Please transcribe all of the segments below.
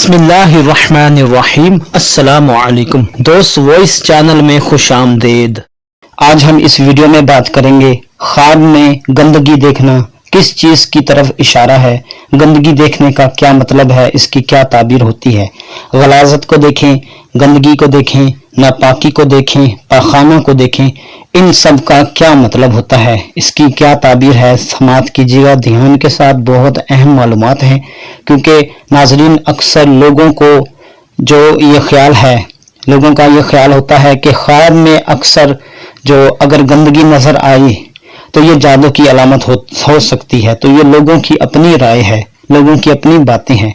بسم اللہ الرحمن الرحیم۔ السلام علیکم دوست، وائس چینل میں خوش آمدید۔ آج ہم اس ویڈیو میں بات کریں گے خواب میں گندگی دیکھنا کس چیز کی طرف اشارہ ہے، گندگی دیکھنے کا کیا مطلب ہے، اس کی کیا تعبیر ہوتی ہے۔ غلاظت کو دیکھیں، گندگی کو دیکھیں، ناپاکی کو دیکھیں، پاخانہ کو دیکھیں، ان سب کا کیا مطلب ہوتا ہے، اس کی کیا تعبیر ہے۔ سماعت کیجیے گا دھیان کے ساتھ، بہت اہم معلومات ہیں، کیونکہ ناظرین اکثر لوگوں کو جو یہ خیال ہے، لوگوں کا یہ خیال ہوتا ہے کہ خواب میں اکثر جو اگر گندگی نظر آئی تو یہ جادو کی علامت ہو سکتی ہے۔ تو یہ لوگوں کی اپنی رائے ہے، لوگوں کی اپنی باتیں ہیں،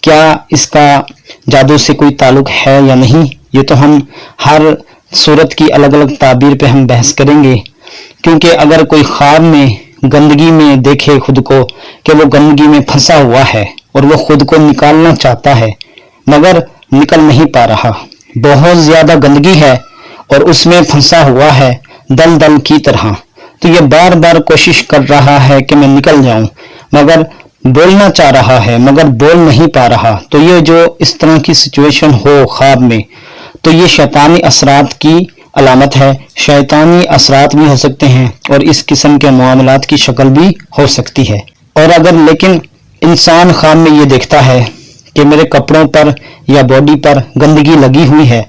کیا اس کا جادو سے کوئی تعلق ہے یا نہیں، یہ تو ہم ہر صورت کی الگ الگ تعبیر پہ ہم بحث کریں گے۔ کیونکہ اگر کوئی خواب میں گندگی میں دیکھے خود کو کہ وہ گندگی میں پھنسا ہوا ہے اور وہ خود کو نکالنا چاہتا ہے مگر نکل نہیں پا رہا، بہت زیادہ گندگی ہے اور اس میں پھنسا ہوا ہے دل کی طرح، تو یہ بار بار کوشش کر رہا ہے کہ میں نکل جاؤں، مگر بولنا چاہ رہا ہے مگر بول نہیں پا رہا۔ تو یہ جو اس طرح کی سچویشن ہو خواب میں، تو یہ شیطانی اثرات کی علامت ہے۔ شیطانی اثرات بھی ہو سکتے ہیں اور اس قسم کے معاملات کی شکل بھی ہو سکتی ہے۔ اور اگر لیکن انسان خواب میں یہ دیکھتا ہے کہ میرے کپڑوں پر یا باڈی پر گندگی لگی ہوئی ہے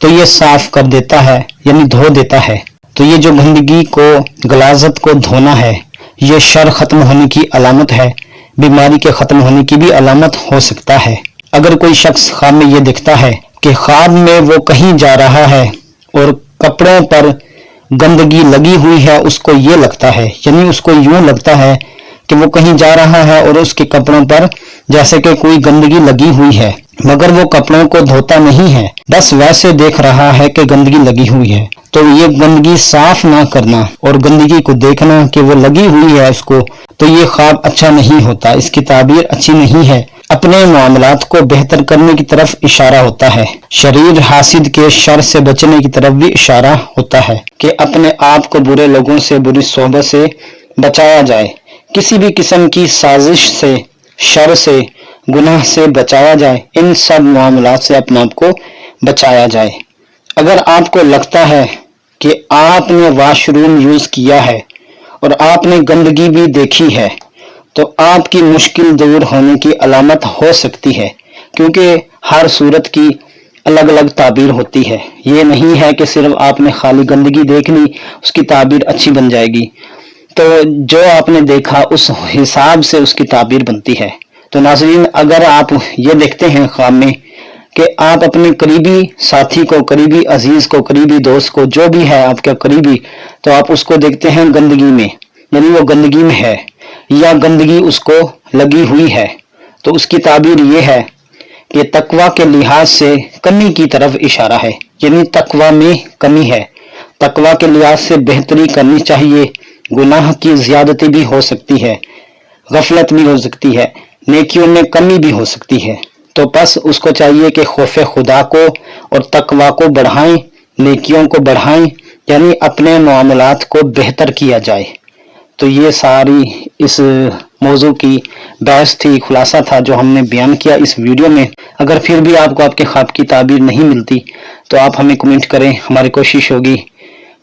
تو یہ صاف کر دیتا ہے، یعنی دھو دیتا ہے۔ تو یہ جو گندگی کو، غلاظت کو دھونا ہے، یہ شر ختم ہونے کی علامت ہے، بیماری کے ختم ہونے کی بھی علامت ہو سکتا ہے۔ اگر کوئی شخص خواب میں یہ دیکھتا ہے کہ خواب میں وہ کہیں جا رہا ہے اور کپڑوں پر گندگی لگی ہوئی ہے، اس کو یہ لگتا ہے، یعنی اس کو یوں لگتا ہے کہ وہ کہیں جا رہا ہے اور اس کے کپڑوں پر جیسے کہ کوئی گندگی لگی ہوئی ہے مگر وہ کپڑوں کو دھوتا نہیں ہے، بس ویسے دیکھ رہا ہے کہ گندگی لگی ہوئی ہے، تو یہ گندگی صاف نہ کرنا اور گندگی کو دیکھنا کہ وہ لگی ہوئی ہے اس کو، تو یہ خواب اچھا نہیں ہوتا، اس کی تعبیر اچھی نہیں ہے۔ اپنے معاملات کو بہتر کرنے کی طرف اشارہ ہوتا ہے، شریر حاسد کے شر سے بچنے کی طرف بھی اشارہ ہوتا ہے کہ اپنے آپ کو برے لوگوں سے، بری صحبت سے بچایا جائے، کسی بھی قسم کی سازش سے، شر سے، گناہ سے بچایا جائے، ان سب معاملات سے اپنے آپ کو بچایا جائے۔ اگر آپ کو لگتا ہے کہ آپ نے واش روم یوز کیا ہے اور آپ نے گندگی بھی دیکھی ہے تو آپ کی مشکل دور ہونے کی علامت ہو سکتی ہے، کیونکہ ہر صورت کی الگ الگ تعبیر ہوتی ہے۔ یہ نہیں ہے کہ صرف آپ نے خالی گندگی دیکھ لی اس کی تعبیر اچھی بن جائے گی، تو جو آپ نے دیکھا اس حساب سے اس کی تعبیر بنتی ہے۔ تو ناظرین اگر آپ یہ دیکھتے ہیں خواب میں کہ آپ اپنے قریبی ساتھی کو، قریبی عزیز کو، قریبی دوست کو، جو بھی ہے آپ کے قریبی، تو آپ اس کو دیکھتے ہیں گندگی میں، یعنی وہ گندگی میں ہے یا گندگی اس کو لگی ہوئی ہے، تو اس کی تعبیر یہ ہے کہ تقوی کے لحاظ سے کمی کی طرف اشارہ ہے، یعنی تقوی میں کمی ہے، تقوی کے لحاظ سے بہتری کرنی چاہیے، گناہ کی زیادتی بھی ہو سکتی ہے، غفلت بھی ہو سکتی ہے، نیکیوں میں کمی بھی ہو سکتی ہے، تو بس اس کو چاہیے کہ خوف خدا کو اور تقوی کو بڑھائیں، نیکیوں کو بڑھائیں، یعنی اپنے معاملات کو بہتر کیا جائے۔ تو یہ ساری اس موضوع کی بحث تھی، خلاصہ تھا جو ہم نے بیان کیا اس ویڈیو میں۔ اگر پھر بھی آپ کو آپ کے خواب کی تعبیر نہیں ملتی تو آپ ہمیں کمنٹ کریں، ہماری کوشش ہوگی،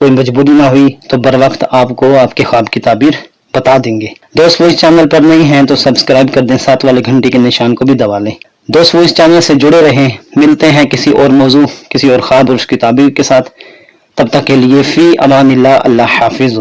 کوئی مجبوری نہ ہوئی تو بر وقت آپ کو آپ کے خواب کی تعبیر بتا دیں گے۔ دوست وہ اس چینل پر نہیں ہیں تو سبسکرائب کر دیں، ساتھ والے گھنٹی کے نشان کو بھی دبا لیں۔ دوست وہ اس چینل سے جڑے رہیں، ملتے ہیں کسی اور موضوع، کسی اور خواب اور اس کی تعبیر کے ساتھ، تب تک کے لیے فی امان اللہ، اللہ حافظ۔